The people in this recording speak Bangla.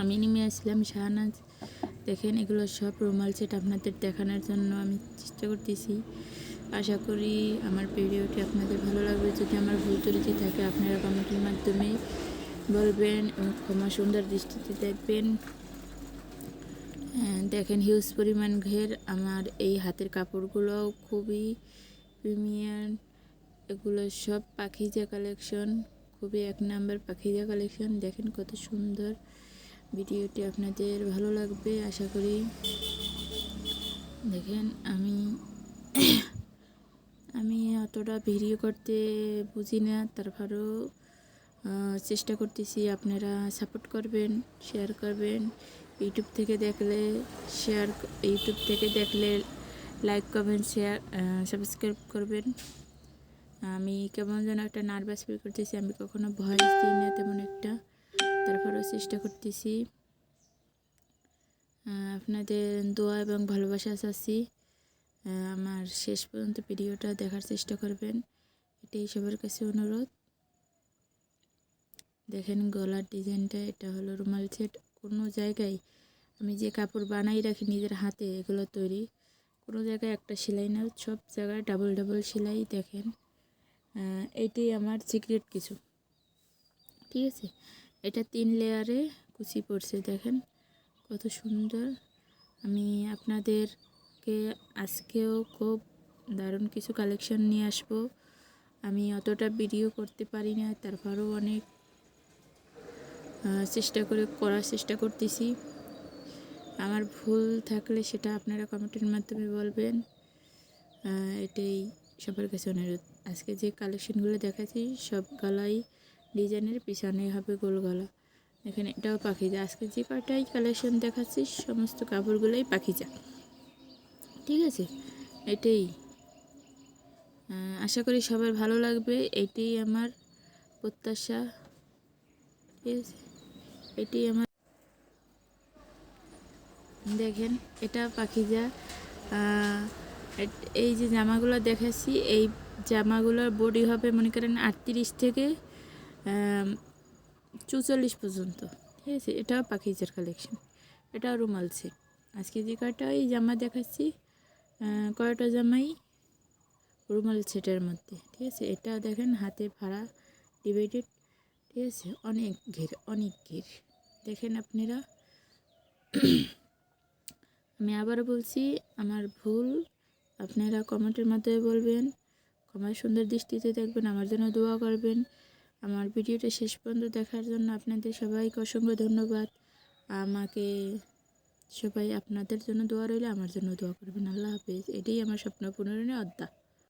আমি নেমে আসলাম শাহনাজ। দেখেন এগুলো সব রুমাল সেট আপনাদের দেখানোর জন্য আমি চেষ্টা করতেছি। আশা করি আমার ভিডিওটি আপনাদের ভালো লাগবে। যদি আমার ভুল ত্রুটি থাকে আপনারা কমেন্টের মাধ্যমে বলবেন এবং ক্ষমা সুন্দর দৃষ্টিতে দেখবেন। দেখেন হিউজ পরিমাণ ঘের। আমার এই হাতের কাপড়গুলো খুবই প্রিমিয়াম। এগুলো সব পাখিজা কালেকশন, খুবই এক নাম্বার পাখিজা কালেকশন। দেখেন কত সুন্দর। ভিডিওটি আপনাদের ভালো লাগবে আশা করি। দেখেন আমি অতটা ভিডিও করতে বুঝি না, তারপরেও চেষ্টা করতেছি। আপনারা সাপোর্ট করবেন, শেয়ার করবেন। ইউটিউব থেকে দেখলে লাইক কমেন্ট শেয়ার সাবস্ক্রাইব করবেন। আমি কেমন যেন একটা নার্ভাস ফিল করতেছি। আমি কখনো ভয়েস দিই না তেমন একটা, তারপরেও চেষ্টা করতেছি। আপনাদের দোয়া এবং ভালোবাসা চাচ্ছি। আমার শেষ পর্যন্ত ভিডিওটা দেখার চেষ্টা করবেন, এটাই সবার কাছে অনুরোধ। দেখেন গলার ডিজাইনটা, এটা হলো রুমাল সেট। কোনো জায়গায় আমি যে কাপড় বানাই রাখি নিজের হাতে, এগুলো তৈরি, কোনো জায়গায় একটা সেলাই না, সব জায়গায় ডাবল ডাবল সেলাই। দেখেন এটি আমার সিক্রেট কিছু, ঠিক আছে। এটা 3 লেয়ারে কুচি পড়ছে, দেখেন কত সুন্দর। আমি আপনাদেরকে আজকেও খুব দারুণ কিছু কালেকশন নিয়ে আসবো। আমি অতটা ভিডিও করতে পারি না, তারপরেও অনেক করার চেষ্টা করতেছি। আমার ভুল থাকলে সেটা আপনারা কমেন্টের মাধ্যমে বলবেন। এটাই সবার কাছে অনুরোধ। আজকে যে কালেকশনগুলো দেখাচ্ছি সব গলাই ডিজাইনের, পিছনে হবে গোল গলা। এখানে এটাও পাখিজা। আজকে যে কয়টাই কালেকশন দেখাচ্ছি সমস্ত কাপড়গুলোই পাখিজা, ঠিক আছে। এটাই আশা করি সবার ভালো লাগবে, এটাই আমার প্রত্যাশা, ঠিক আছে। এটাই আমার। দেখেন এটা পাখিজা। এই যে জামাগুলো দেখাচ্ছি, এই জামাগুলোর বডি হবে মনে করেন 38 থেকে 44 পর্যন্ত, ঠিক আছে। এটাও পাখিজার কালেকশন, এটাও রুমাল সেট। আজকে যে কয়টা এই জামা দেখাচ্ছি কয়টা জামাই রুমাল সেটের মধ্যে, ঠিক আছে। এটা দেখেন হাতে ভাড়া ডিভাইডেড, ঠিক আছে। অনেক ঘের দেখেন আপনারা। আমি আবার বলছি, আমার ভুল আপনারা কমেন্টের মাধ্যমে বলবেন, ক্ষমার সুন্দর দৃষ্টিতে দেখবেন, আমার জন্য দোয়া করবেন। আমার ভিডিওটা শেষ পর্যন্ত দেখার জন্য আপনাদের সবাইকে অসংখ্য ধন্যবাদ। আমাকে সবাই আপনাদের জন্য দোয়া রইলে আমার জন্য দোয়া করবেন। আল্লাহ হাফেজ। এটাই আমার স্বপ্ন পূরণের অধ্যায়।